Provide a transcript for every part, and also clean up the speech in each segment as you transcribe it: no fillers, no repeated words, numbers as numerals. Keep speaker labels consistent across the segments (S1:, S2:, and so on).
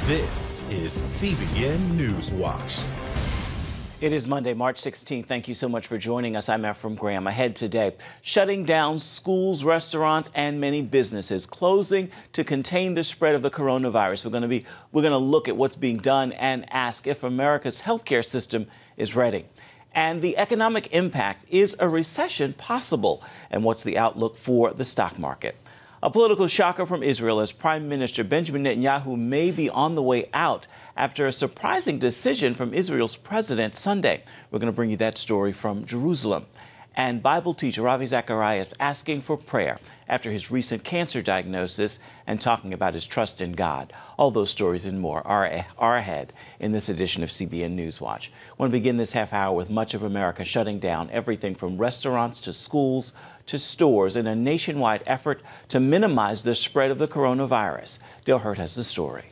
S1: This is CBN NewsWatch.
S2: It is Monday, March 16th. Thank you so much for joining us. I'm Ephraim Graham. Ahead today, shutting down schools, restaurants, and many businesses, closing to contain the spread of the coronavirus. We're going to look at what's being done and ask if America's healthcare system is ready. And the economic impact, is a recession possible? And what's the outlook for the stock market? A political shocker from Israel as Prime Minister Benjamin Netanyahu may be on the way out after a surprising decision from Israel's president Sunday. We're going to bring you that story from Jerusalem. And Bible teacher Ravi Zacharias asking for prayer after his recent cancer diagnosis and talking about his trust in God. All those stories and more are ahead in this edition of CBN NewsWatch. I want to begin this half hour with much of America shutting down everything from restaurants to schools to stores in a nationwide effort to minimize the spread of the coronavirus. Dale Hurt has the story.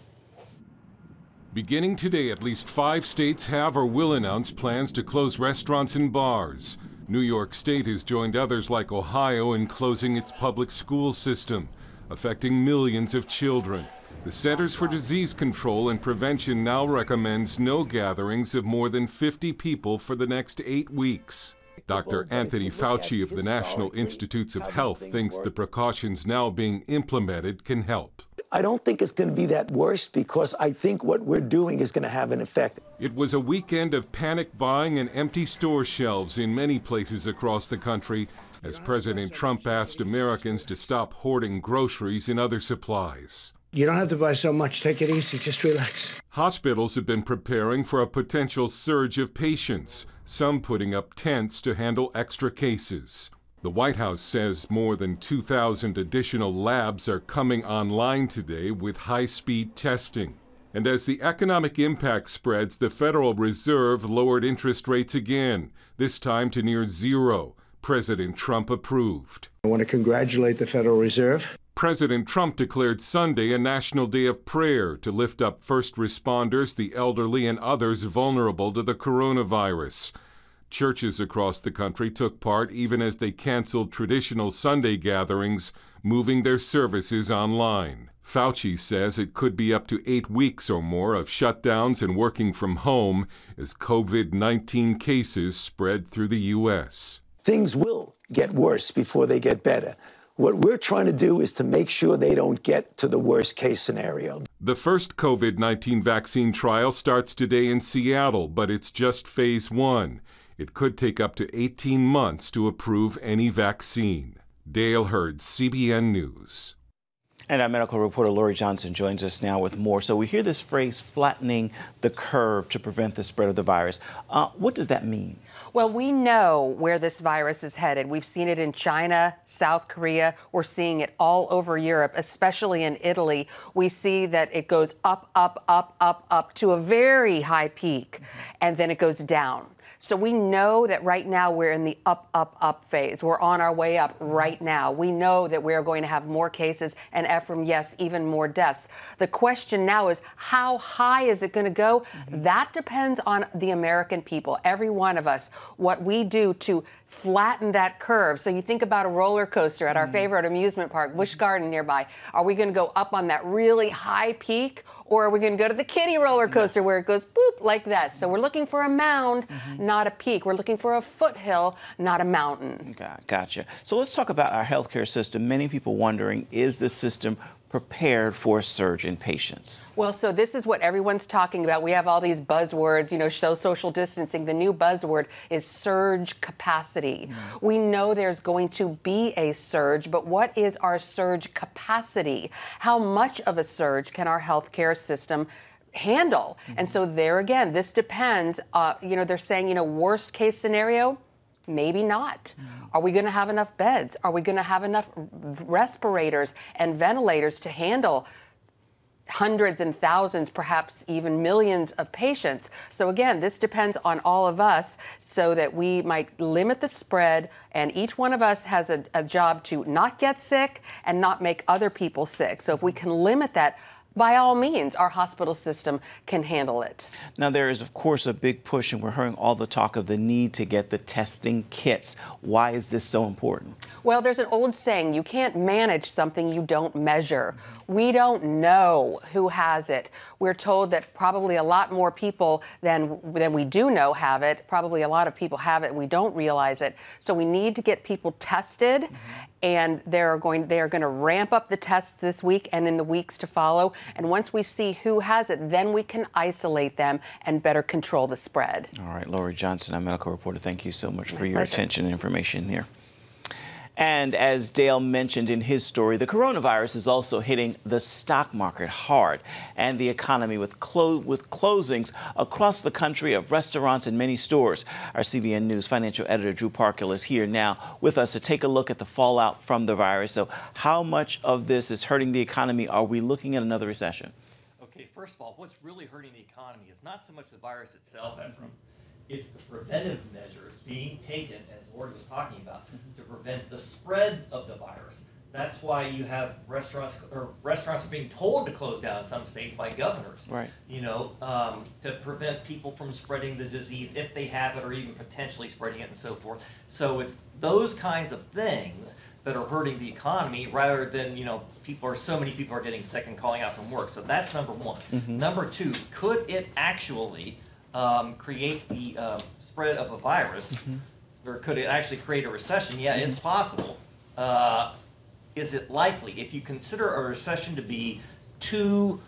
S3: Beginning today, at least 5 states have or will announce plans to close restaurants and bars. New York State has joined others like Ohio in closing its public school system, affecting millions of children. The Centers for Disease Control and Prevention now recommends no gatherings of more than 50 people for the next 8 weeks. Dr. Anthony Fauci of the National Institutes of Health thinks the precautions now being implemented can help.
S4: I don't think it's going to be that worse because I think what we're doing is going to have an effect.
S3: It was a weekend of panic buying and empty store shelves in many places across the country as President Trump asked Americans to stop hoarding groceries and other supplies.
S5: You don't have to buy so much. Take it easy. Just relax.
S3: Hospitals have been preparing for a potential surge of patients, some putting up tents to handle extra cases. The White House says more than 2,000 additional labs are coming online today with high-speed testing. And as the economic impact spreads, the Federal Reserve lowered interest rates again, this time to near zero. President Trump approved.
S5: I want to congratulate the Federal Reserve.
S3: President Trump declared Sunday a national day of prayer to lift up first responders, the elderly, and others vulnerable to the coronavirus. Churches across the country took part even as they canceled traditional Sunday gatherings, moving their services online. Fauci says it could be up to 8 weeks or more of shutdowns and working from home as COVID-19 cases spread through the U.S.
S4: Things will get worse before they get better. What we're trying to do is to make sure they don't get to the worst case scenario.
S3: The first COVID-19 vaccine trial starts today in Seattle, but it's just phase 1. It could take up to 18 months to approve any vaccine. Dale Hurd, CBN News.
S2: And our medical reporter Lori Johnson joins us now with more. So we hear this phrase, flattening the curve to prevent the spread of the virus. What does that mean?
S6: Well, we know where this virus is headed. We've seen it in China, South Korea. We're seeing it all over Europe, especially in Italy. We see that it goes up, up, up, up, up to a very high peak, and then it goes down. So we know that right now we're in the up, up, up phase. We're on our way up right now. We know that we're going to have more cases and, Ephraim, yes, even more deaths. The question now is, how high is it going to go? That depends on the American people, every one of us, what we do to flatten that curve. So you think about a roller coaster at our favorite amusement park, Busch Garden nearby. Are we going to go up on that really high peak, or are we going to go to the kiddie roller coaster where it goes boop like that? So we're looking for a mound, not a peak. We're looking for a foothill, not a mountain.
S2: Gotcha. So let's talk about our healthcare system. Many people wondering, is the system prepared for a surge in patients?
S6: Well, so this is what everyone's talking about. We have all these buzzwords, social distancing. The new buzzword is surge capacity. We know there's going to be a surge, but what is our surge capacity? How much of a surge can our healthcare system handle? And so there again, this depends. They're saying, worst case scenario, maybe not. Are we going to have enough beds? Are we going to have enough respirators and ventilators to handle hundreds and thousands, perhaps even millions of patients? So again, this depends on all of us so that we might limit the spread, and each one of us has a job to not get sick and not make other people sick. So if we can limit that, by all means, our hospital system can handle it.
S2: Now, there is, of course, a big push, and we're hearing all the talk of the need to get the testing kits. Why is this so important?
S6: Well, there's an old saying, you can't manage something you don't measure. We don't know who has it. We're told that probably a lot more people than we do know have it. Probably a lot of people have it and we don't realize it. So we need to get people tested. And they are going to ramp up the tests this week and in the weeks to follow. And once we see who has it, then we can isolate them and better control the spread.
S2: All right, Lori Johnson, our medical reporter, thank you so much for your
S6: pleasure.
S2: attention and information here. And as Dale mentioned in his story, the coronavirus is also hitting the stock market hard and the economy with closings across the country of restaurants and many stores. Our CBN News financial editor, Drew Parkhill, is here now with us to take a look at the fallout from the virus. So how much of this is hurting the economy? Are we looking at another recession?
S7: Okay, first of all, what's really hurting the economy is not so much the virus itself, Ephraim. It's the preventive measures being taken, as Lori was talking about, to prevent the spread of the virus. That's why you have restaurants are being told to close down in some states by governors.
S2: Right.
S7: You know, to prevent people from spreading the disease if they have it, or even potentially spreading it, and so forth. So it's those kinds of things that are hurting the economy, rather than, you know, so many people are getting sick and calling out from work. So that's number one. Number two, could it actually create the spread of a virus, or could it actually create a recession? Yeah, it's possible. Is it likely? If you consider a recession to be 2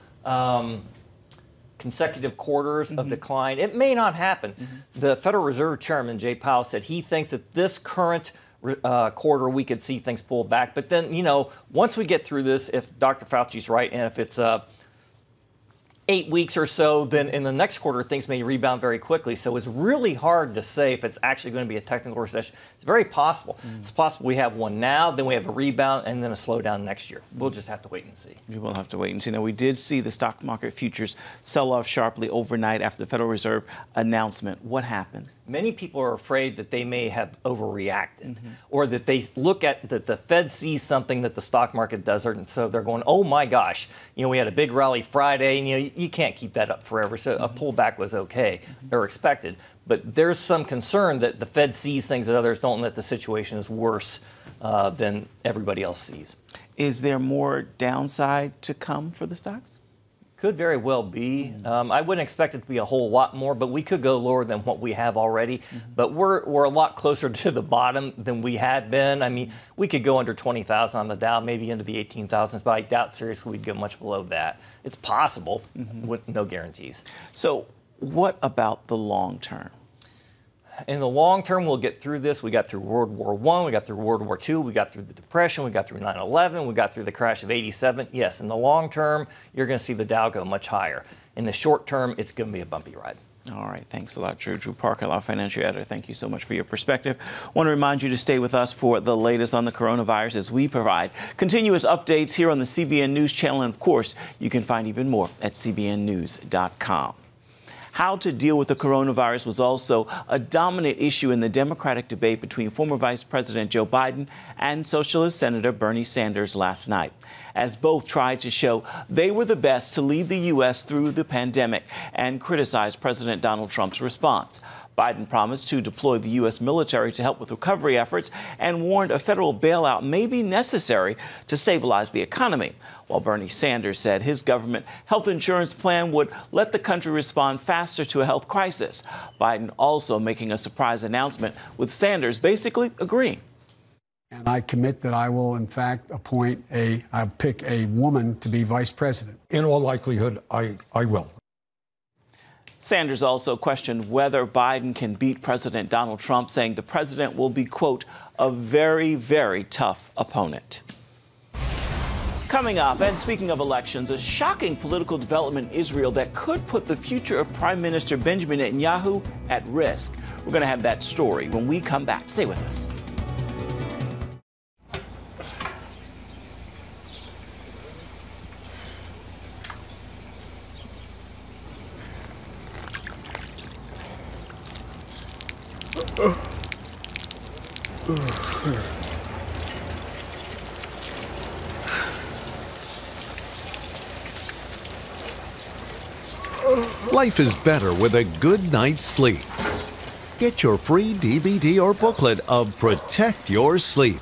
S7: consecutive quarters of decline, it may not happen. The Federal Reserve Chairman, Jay Powell, said he thinks that this current quarter we could see things pull back. But then, you know, once we get through this, if Dr. Fauci's right, and if it's 8 weeks or so, then in the next quarter, things may rebound very quickly. So it's really hard to say if it's actually going to be a technical recession. It's very possible. It's possible we have one now, then we have a rebound, and then a slowdown next year. We'll just have to wait and see.
S2: We will have to wait and see. Now, we did see the stock market futures sell off sharply overnight after the Federal Reserve announcement. What happened?
S7: Many people are afraid that they may have overreacted, or that they look at that the Fed sees something that the stock market doesn't, and so they're going, oh my gosh, you know, we had a big rally Friday, and you know, you can't keep that up forever. So a pullback was okay or expected, but there's some concern that the Fed sees things that others don't, and that the situation is worse than everybody else sees.
S2: Is there more downside to come for the stocks?
S7: Could very well be. I wouldn't expect it to be a whole lot more, but we could go lower than what we have already. But we're a lot closer to the bottom than we had been. I mean, we could go under 20,000 on the Dow, maybe into the 18,000s, but I doubt seriously we'd go much below that. It's possible, with no guarantees.
S2: So what about the long term?
S7: In the long term, we'll get through this. We got through World War I, we got through World War II, we got through the Depression, we got through 9/11, we got through the crash of '87. Yes, in the long term, you're going to see the Dow go much higher. In the short term, it's going to be a bumpy ride.
S2: All right. Thanks a lot, Drew. Drew Parkhill, our financial editor. Thank you so much for your perspective. I want to remind you to stay with us for the latest on the coronavirus as we provide continuous updates here on the CBN News channel. And, of course, you can find even more at cbnnews.com. How to deal with the coronavirus was also a dominant issue in the Democratic debate between former Vice President Joe Biden and Socialist Senator Bernie Sanders last night, as both tried to show they were the best to lead the U.S. through the pandemic and criticized President Donald Trump's response. Biden promised to deploy the U.S. military to help with recovery efforts and warned a federal bailout may be necessary to stabilize the economy, while Bernie Sanders said his government health insurance plan would let the country respond faster to a health crisis. Biden also making a surprise announcement, with Sanders basically agreeing.
S8: And I commit that I will, in fact, I'll pick a woman to be vice president.
S9: In all likelihood, I will.
S2: Sanders also questioned whether Biden can beat President Donald Trump, saying the president will be, quote, a very, very tough opponent. Coming up, and speaking of elections, a shocking political development in Israel that could put the future of Prime Minister Benjamin Netanyahu at risk. We're going to have that story when we come back. Stay with us.
S1: Life is better with a good night's sleep. Get your free DVD or booklet of Protect Your Sleep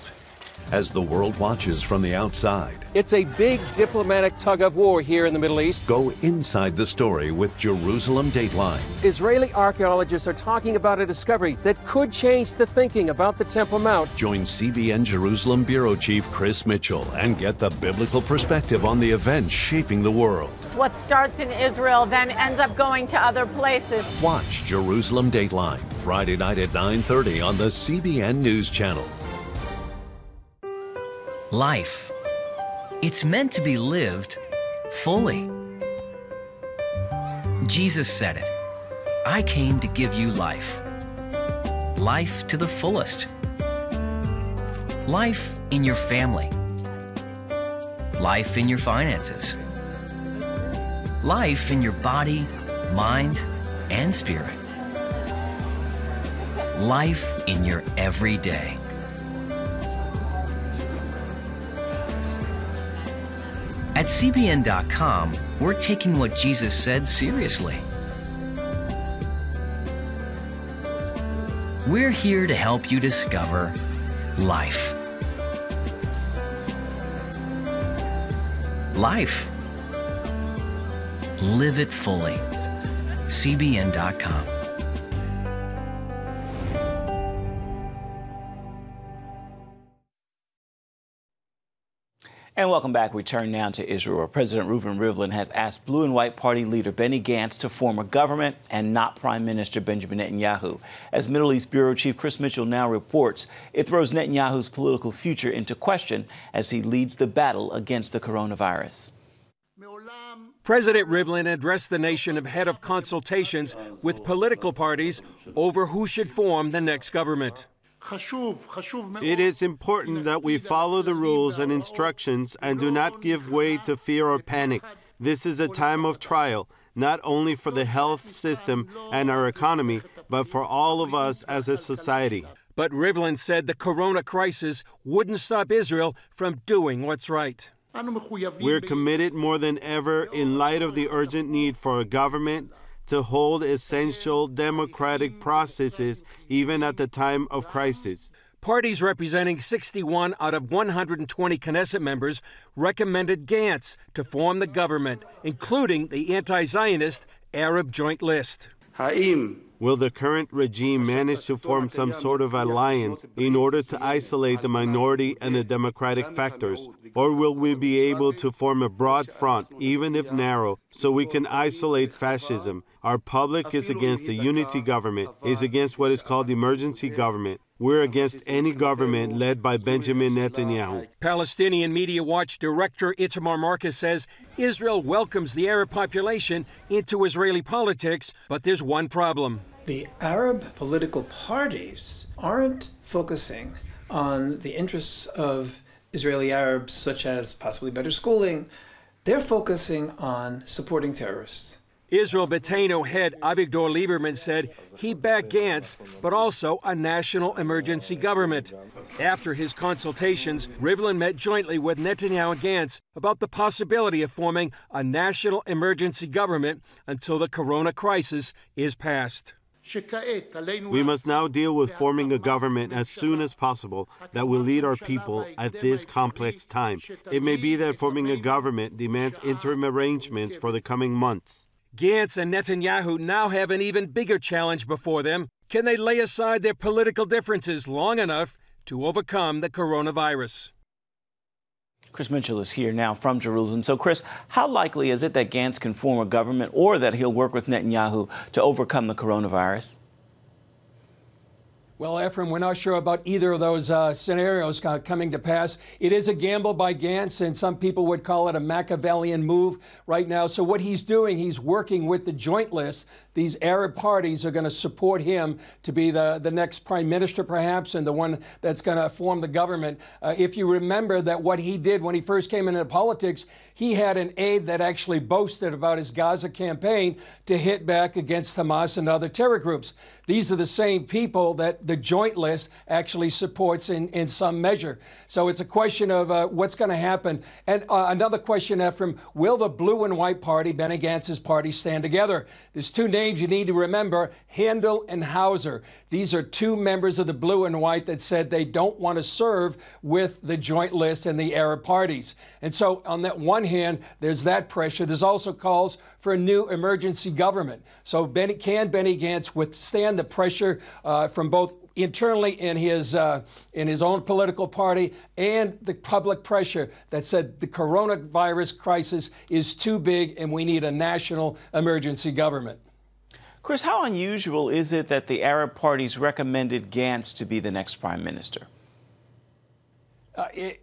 S1: as the world watches from the outside.
S10: It's a big diplomatic tug of war here in the Middle East.
S1: Go inside the story with Jerusalem Dateline.
S10: Israeli archaeologists are talking about a discovery that could change the thinking about the Temple Mount.
S1: Join CBN Jerusalem Bureau Chief Chris Mitchell and get the biblical perspective on the events shaping the world.
S11: What starts in Israel then ends up going to other places.
S1: Watch Jerusalem Dateline Friday night at 9:30 on the CBN News Channel.
S12: Life. It's meant to be lived fully. Jesus said it. I came to give you life. Life to the fullest. Life in your family. Life in your finances. Life in your body, mind, and spirit. Life in your everyday. At CBN.com, we're taking what Jesus said seriously. We're here to help you discover life. Life. Live it fully. CBN.com.
S2: And welcome back. We turn now to Israel, where President Reuven Rivlin has asked Blue and White Party leader Benny Gantz to form a government and not Prime Minister Benjamin Netanyahu. As Middle East Bureau Chief Chris Mitchell now reports, it throws Netanyahu's political future into question as he leads the battle against the coronavirus.
S10: President Rivlin addressed the nation ahead of consultations with political parties over who should form the next government.
S13: It is important that we follow the rules and instructions and do not give way to fear or panic. This is a time of trial, not only for the health system and our economy, but for all of us as a society.
S10: But Rivlin said the corona crisis wouldn't stop Israel from doing what's right.
S13: We're committed more than ever in light of the urgent need for a government to hold essential democratic processes even at the time of crisis.
S10: Parties representing 61 out of 120 Knesset members recommended Gantz to form the government, including the anti-Zionist Arab Joint List.
S13: Will the current regime manage to form some sort of alliance in order to isolate the minority and the democratic factors? Or will we be able to form a broad front, even if narrow, so we can isolate fascism? Our public is against a unity government, is against what is called emergency government. We're against any government led by Benjamin Netanyahu.
S10: Palestinian Media Watch director Itamar Marcus says Israel welcomes the Arab population into Israeli politics, but there's one problem.
S14: The Arab political parties aren't focusing on the interests of Israeli Arabs, such as possibly better schooling. They're focusing on supporting terrorists.
S10: Israel Beiteinu head Avigdor Lieberman said he backed Gantz, but also a national emergency government. After his consultations, Rivlin met jointly with Netanyahu and Gantz about the possibility of forming a national emergency government until the corona crisis is past.
S13: We must now deal with forming a government as soon as possible that will lead our people at this complex time. It may be that forming a government demands interim arrangements for the coming months.
S10: Gantz and Netanyahu now have an even bigger challenge before them. Can they lay aside their political differences long enough to overcome the coronavirus?
S2: Chris Mitchell is here now from Jerusalem. So, Chris, how likely is it that Gantz can form a government or that he'll work with Netanyahu to overcome the coronavirus?
S8: Well, Ephraim, we're not sure about either of those scenarios coming to pass. It is a gamble by Gantz, and some people would call it a Machiavellian move right now. So what he's doing, he's working with the Joint List. These Arab parties are going to support him to be the next prime minister, perhaps, and the one that's going to form the government. If you remember that what he did when he first came into politics, he had an aide that actually boasted about his Gaza campaign to hit back against Hamas and other terror groups. These are the same people that the joint list actually supports in some measure. So it's a question of what's going to happen. And another question, Ephraim, will the blue and white party, Benny Gantz's party, stand together? There's two names you need to remember, Handel and Hauser. These are two members of the blue and white that said they don't want to serve with the joint list and the Arab parties. And so on that one hand, there's that pressure. There's also calls for a new emergency government. So can Benny Gantz withstand the pressure from both internally in his own political party and the public pressure that said the coronavirus crisis is too big and we need a national emergency government?
S2: Chris, how unusual is it that the Arab parties recommended Gantz to be the next prime minister?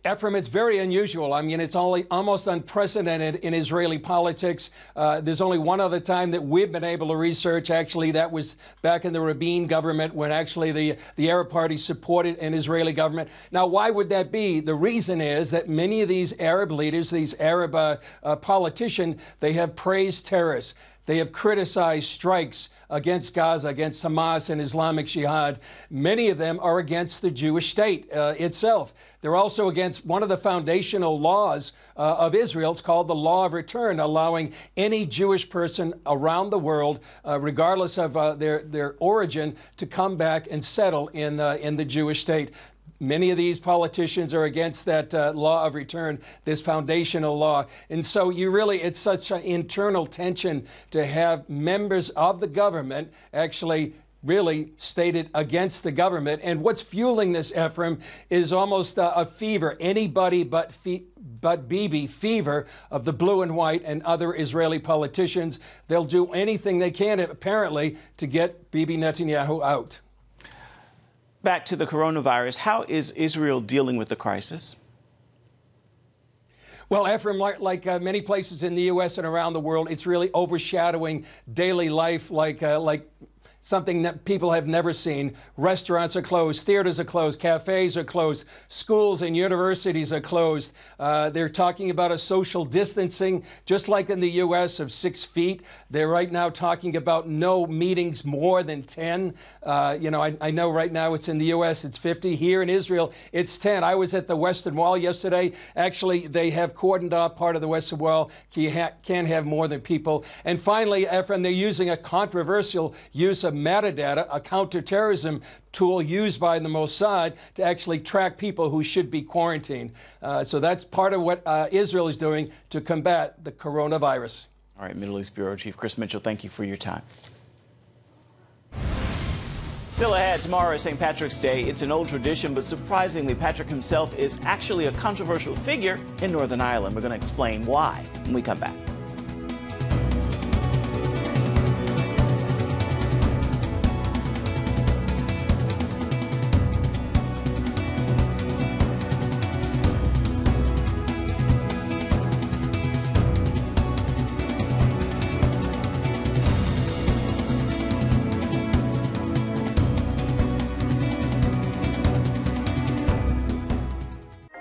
S8: Ephraim, it's very unusual. I mean, it's almost unprecedented in Israeli politics. There's only one other time that we've been able to research. Actually, that was back in the Rabin government when actually the Arab party supported an Israeli government. Now, why would that be? The reason is that many of these Arab leaders, these Arab politicians, they have praised terrorists. They have criticized strikes against Gaza, against Hamas and Islamic Jihad. Many of them are against the Jewish state itself. They're also against one of the foundational laws of Israel. It's called the Law of Return, allowing any Jewish person around the world, regardless of their origin, to come back and settle in the Jewish state. Many of these politicians are against that law of return, this foundational law. And so it's such an internal tension to have members of the government actually really stated against the government. And what's fueling this, Ephraim, is almost a fever, anybody but Bibi fever of the blue and white and other Israeli politicians. They'll do anything they can, apparently, to get Bibi Netanyahu out.
S2: Back to the coronavirus, how is Israel dealing with the crisis?
S8: Well, Ephraim, like many places in the U.S. and around the world, it's really overshadowing daily life like something that people have never seen. Restaurants are closed, theaters are closed, cafes are closed, schools and universities are closed. They're talking about a social distancing, just like in the U.S., of 6 feet. They're right now talking about no meetings more than 10. I know right now it's in the U.S., it's 50. Here in Israel, it's 10. I was at the Western Wall yesterday. Actually, they have cordoned off part of the Western Wall. You can't have more than people. And finally, Ephraim, they're using a controversial use of metadata, a counterterrorism tool used by the Mossad to actually track people who should be quarantined. So that's part of what Israel is doing to combat the coronavirus.
S2: All right, Middle East Bureau Chief Chris Mitchell, thank you for your time. Still ahead, tomorrow is St. Patrick's Day. It's an old tradition, but surprisingly, Patrick himself is actually a controversial figure in Northern Ireland. We're going to explain why when we come back.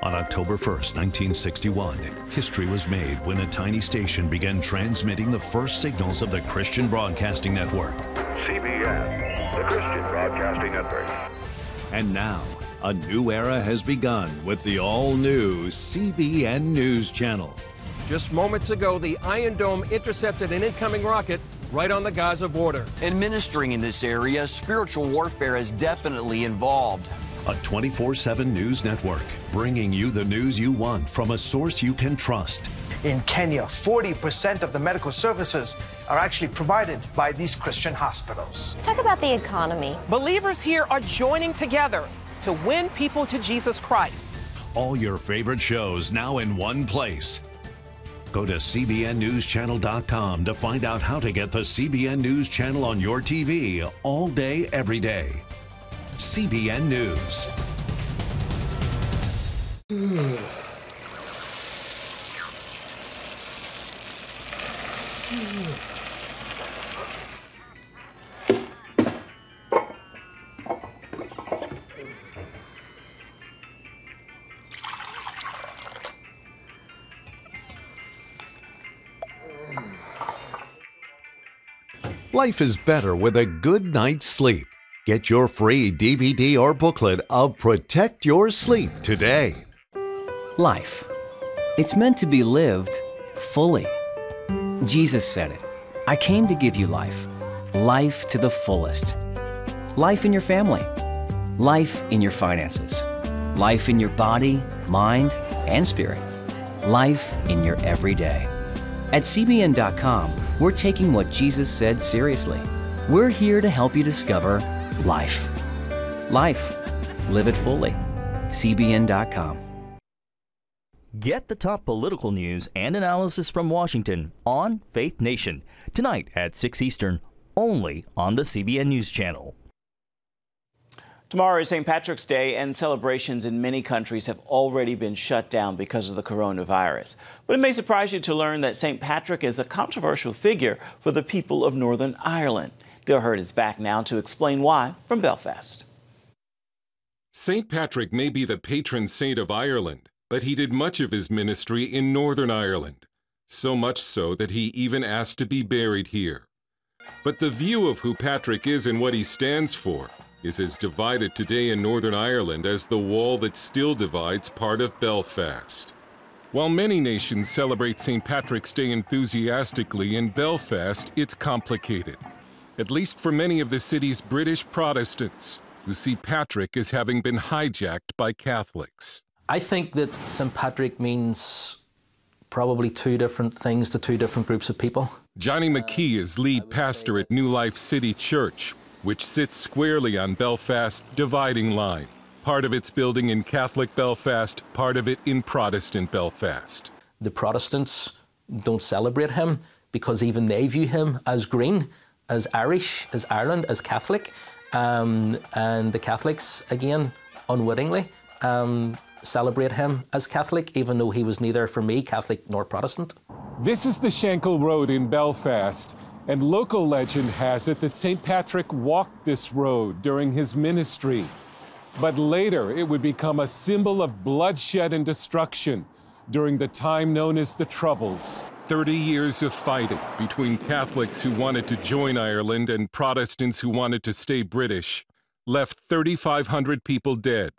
S1: On October 1st, 1961, history was made when a tiny station began transmitting the first signals of the Christian Broadcasting Network.
S15: CBN, the Christian Broadcasting Network.
S1: And now, a new era has begun with the all-new CBN News Channel.
S10: Just moments ago, the Iron Dome intercepted an incoming rocket right on the Gaza border.
S16: Administering in this area, spiritual warfare is definitely involved.
S1: A 24/7 news network, bringing you the news you want from a source you can trust.
S17: In Kenya, 40% of the medical services are actually provided by these Christian hospitals.
S18: Let's talk about the economy.
S19: Believers here are joining together to win people to Jesus Christ.
S1: All your favorite shows now in one place. Go to cbnnewschannel.com to find out how to get the CBN News Channel on your TV all day, every day. CBN News. Life is better with a good night's sleep. Get your free DVD or booklet of Protect Your Sleep today.
S12: Life. It's meant to be lived fully. Jesus said it. I came to give you life. Life to the fullest. Life in your family. Life in your finances. Life in your body, mind, and spirit. Life in your everyday. At CBN.com, we're taking what Jesus said seriously. We're here to help you discover life. Life. Live it fully. CBN.com.
S18: Get the top political news and analysis from Washington on Faith Nation, tonight at 6 Eastern, only on the CBN News Channel.
S2: Tomorrow is St. Patrick's Day, and celebrations in many countries have already been shut down because of the coronavirus. But it may surprise you to learn that St. Patrick is a controversial figure for the people of Northern Ireland. Dale Hurd is back now to explain why from Belfast.
S3: St. Patrick may be the patron saint of Ireland, but he did much of his ministry in Northern Ireland, so much so that he even asked to be buried here. But the view of who Patrick is and what he stands for is as divided today in Northern Ireland as the wall that still divides part of Belfast. While many nations celebrate St. Patrick's Day enthusiastically, in Belfast it's complicated, at least for many of the city's British Protestants, who see Patrick as having been hijacked by Catholics.
S20: I think that St. Patrick means probably two different things to two different groups of people.
S3: Johnny McKee is lead pastor at New Life City Church, which sits squarely on Belfast's dividing line. Part of its building in Catholic Belfast, part of it in Protestant Belfast.
S20: The Protestants don't celebrate him because even they view him as green, as Irish, as Ireland, as Catholic. And the Catholics, again, unwittingly, celebrate him as Catholic, even though he was neither, for me, Catholic nor Protestant.
S3: This is the Schenkel Road in Belfast, and local legend has it that St. Patrick walked this road during his ministry. But later it would become a symbol of bloodshed and destruction during the time known as the Troubles. 30 years of fighting between Catholics who wanted to join Ireland and Protestants who wanted to stay British left 3,500 people dead.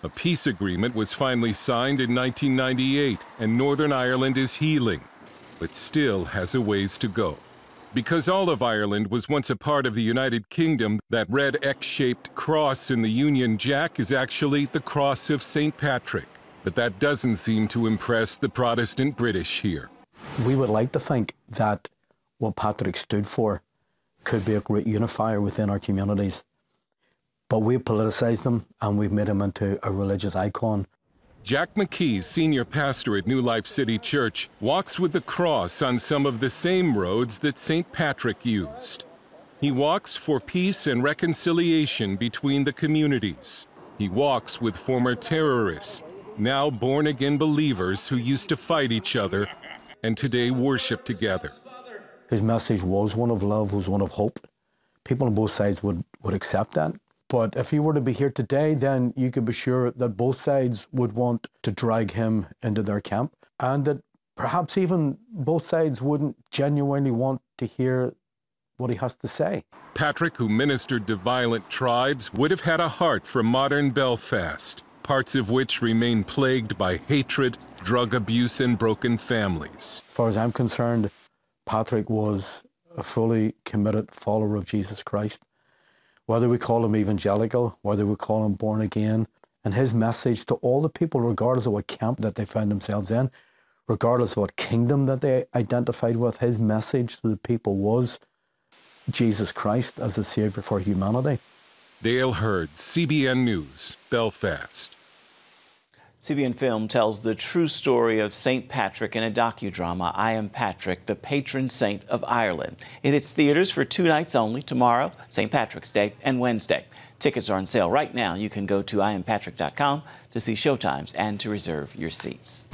S3: A peace agreement was finally signed in 1998, and Northern Ireland is healing, but still has a ways to go. Because all of Ireland was once a part of the United Kingdom, that red X-shaped cross in the Union Jack is actually the cross of St. Patrick. But that doesn't seem to impress the Protestant British here.
S9: We would like to think that what Patrick stood for could be a great unifier within our communities. But we've politicised him and we've made him into a religious icon.
S3: Jack McKee, senior pastor at New Life City Church, walks with the cross on some of the same roads that St. Patrick used. He walks for peace and reconciliation between the communities. He walks with former terrorists, now born-again believers who used to fight each other and today worship together.
S9: His message was one of love, was one of hope. People on both sides would accept that. But if he were to be here today, then you could be sure that both sides would want to drag him into their camp, and that perhaps even both sides wouldn't genuinely want to hear what he has to say.
S3: Patrick, who ministered to violent tribes, would have had a heart for modern Belfast, parts of which remain plagued by hatred, drug abuse, and broken families.
S9: As far as I'm concerned, Patrick was a fully committed follower of Jesus Christ. Whether we call him evangelical, whether we call him born again, and his message to all the people, regardless of what camp that they found themselves in, regardless of what kingdom that they identified with, his message to the people was Jesus Christ as the Savior for humanity.
S3: Dale Hurd, CBN News, Belfast.
S2: CBN Film tells the true story of St. Patrick in a docudrama, I Am Patrick, the patron saint of Ireland. It hits theaters for 2 nights only, tomorrow, St. Patrick's Day, and Wednesday. Tickets are on sale right now. You can go to iampatrick.com to see showtimes and to reserve your seats.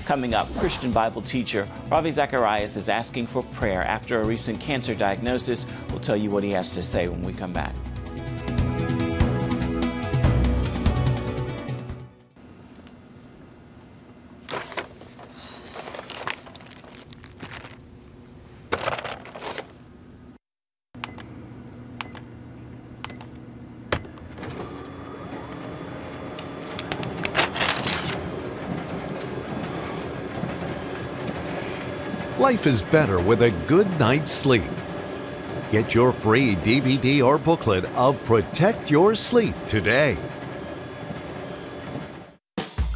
S2: Coming up, Christian Bible teacher Ravi Zacharias is asking for prayer after a recent cancer diagnosis. We'll tell you what he has to say when we come back.
S1: Life is better with a good night's sleep. Get your free DVD or booklet of Protect Your Sleep today.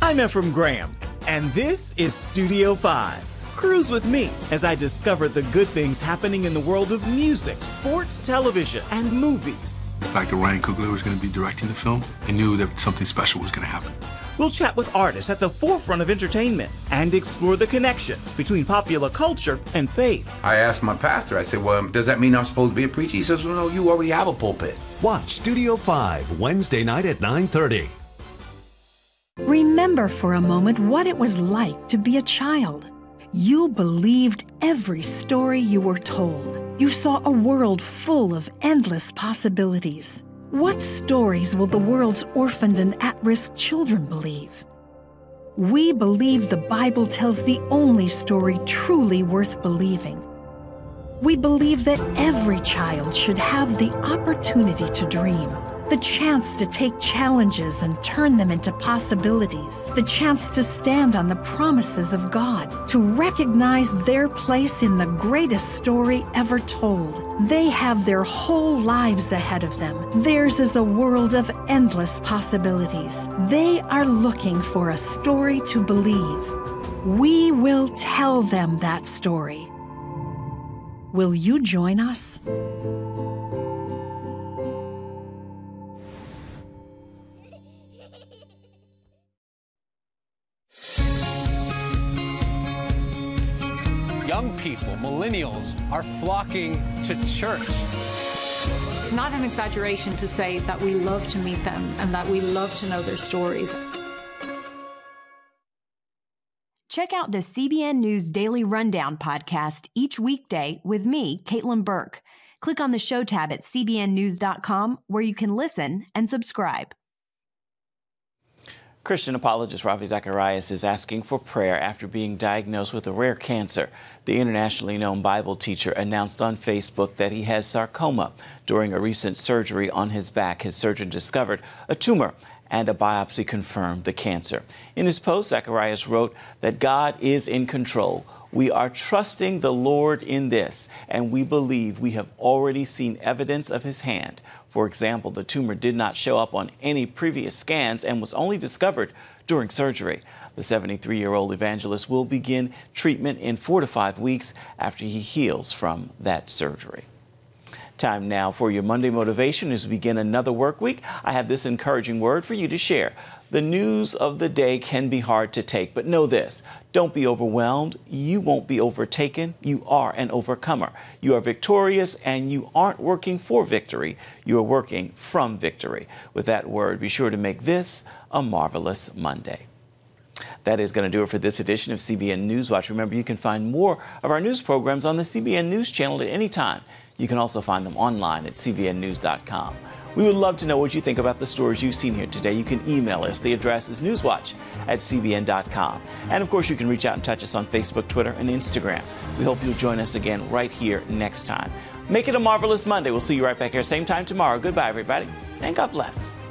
S21: I'm Ephraim Graham, and this is Studio 5. Cruise with me as I discover the good things happening in the world of music, sports, television, and movies.
S22: The fact that Ryan Coogler was going to be directing the film, I knew that something special was going to happen.
S21: We'll chat with artists at the forefront of entertainment and explore the connection between popular culture and faith.
S23: I asked my pastor, I said, well, does that mean I'm supposed to be a preacher? He says, well, no, you already have a pulpit.
S1: Watch Studio 5 Wednesday night at 9:30.
S24: Remember for a moment what it was like to be a child. You believed every story you were told. You saw a world full of endless possibilities. What stories will the world's orphaned and at-risk children believe? We believe the Bible tells the only story truly worth believing. We believe that every child should have the opportunity to dream, the chance to take challenges and turn them into possibilities, the chance to stand on the promises of God, to recognize their place in the greatest story ever told. They have their whole lives ahead of them. Theirs is a world of endless possibilities. They are looking for a story to believe. We will tell them that story. Will you join us?
S25: Young people, millennials, are flocking to church.
S26: It's not an exaggeration to say that we love to meet them and that we love to know their stories.
S27: Check out the CBN News Daily Rundown podcast each weekday with me, Caitlin Burke. Click on the show tab at cbnnews.com where you can listen and subscribe.
S2: Christian apologist Ravi Zacharias is asking for prayer after being diagnosed with a rare cancer. The internationally known Bible teacher announced on Facebook that he has sarcoma. During a recent surgery on his back, his surgeon discovered a tumor and a biopsy confirmed the cancer. In his post, Zacharias wrote that God is in control. We are trusting the Lord in this, and we believe we have already seen evidence of his hand. For example, the tumor did not show up on any previous scans and was only discovered during surgery. The 73-year-old evangelist will begin treatment in 4 to 5 weeks after he heals from that surgery. Time now for your Monday motivation as we begin another work week. I have this encouraging word for you to share. The news of the day can be hard to take, but know this. Don't be overwhelmed. You won't be overtaken. You are an overcomer. You are victorious, and you aren't working for victory. You are working from victory. With that word, be sure to make this a marvelous Monday. That is going to do it for this edition of CBN NewsWatch. Remember, you can find more of our news programs on the CBN News channel at any time. You can also find them online at cbnnews.com. We would love to know what you think about the stories you've seen here today. You can email us. The address is newswatch@cbn.com. And of course, you can reach out and touch us on Facebook, Twitter, and Instagram. We hope you'll join us again right here next time. Make it a marvelous Monday. We'll see you right back here, same time tomorrow. Goodbye, everybody, and God bless.